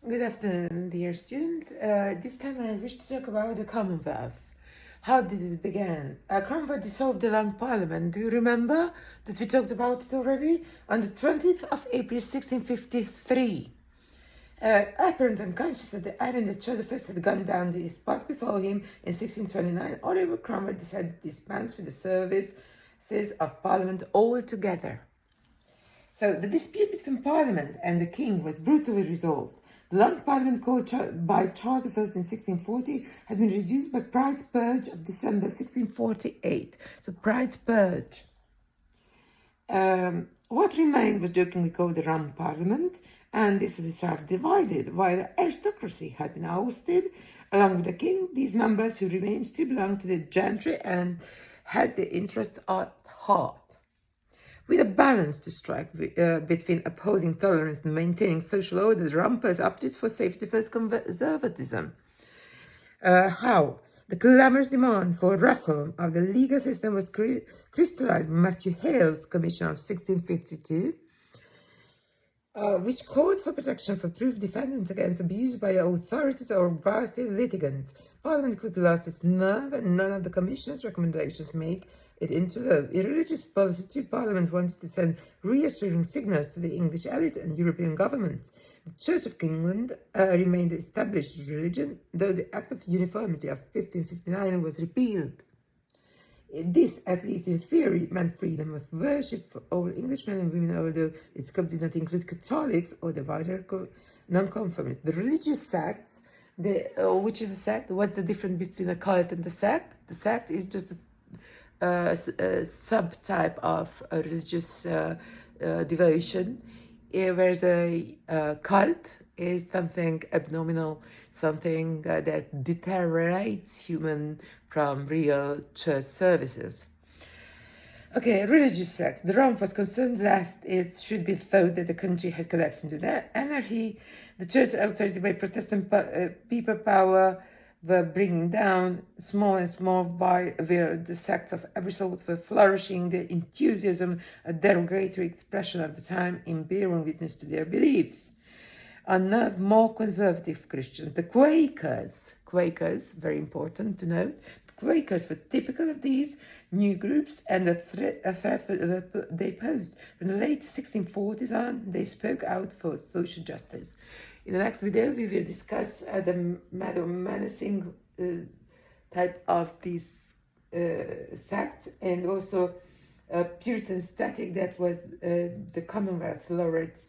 Good afternoon, dear students. This time I wish to talk about the Commonwealth. How did it begin? Cromwell dissolved the Long Parliament. Do you remember that we talked about it already? On the 20th of April 1653. Apparent unconscious that the iron that Charles I had gone down the spot before him in 1629, Oliver Cromwell decided to dispense with the services of Parliament altogether. So the dispute between Parliament and the King was brutally resolved. The Long Parliament called by Charles I in 1640 had been reduced by Pride's Purge of December 1648. So Pride's Purge. What remained was jokingly called the Long Parliament, and this was itself divided. While the aristocracy had been ousted, along with the king, these members who remained still belonged to the gentry and had the interests at heart. With a balance to strike between upholding tolerance and maintaining social order, the rampers opted for safety-first conservatism. How? The clamorous demand for reform of the legal system was crystallized by Matthew Hale's Commission of 1652, which called for protection for proof defendants against abuse by authorities or wealthy litigants. Parliament quickly lost its nerve, and none of the Commission's recommendations made it into law. In religious policy, too, Parliament wanted to send reassuring signals to the English elite and European governments. The Church of England remained the established religion, though the Act of Uniformity of 1559 was repealed. This, at least in theory, meant freedom of worship for all Englishmen and women, although its scope did not include Catholics or the wider non-conformists. The religious sects, which is a sect? What's the difference between a cult and a sect? The sect is just a subtype of a religious devotion, whereas a cult is something abnormal, something that deteriorates human from real church services. Okay, religious sect. The Rome was concerned lest it should be thought that the country had collapsed into anarchy. The church authority by Protestant people power were bringing down small and small while the sects of every sort were flourishing. The enthusiasm, a derogatory expression of the time, in bearing witness to their beliefs. Another more conservative Christians, the Quakers, very important to note, the Quakers were typical of these new groups and the threat they posed. From the late 1640s on, they spoke out for social justice. In the next video, we will discuss the menacing type of these sects, and also Puritan static that was the Commonwealth laureates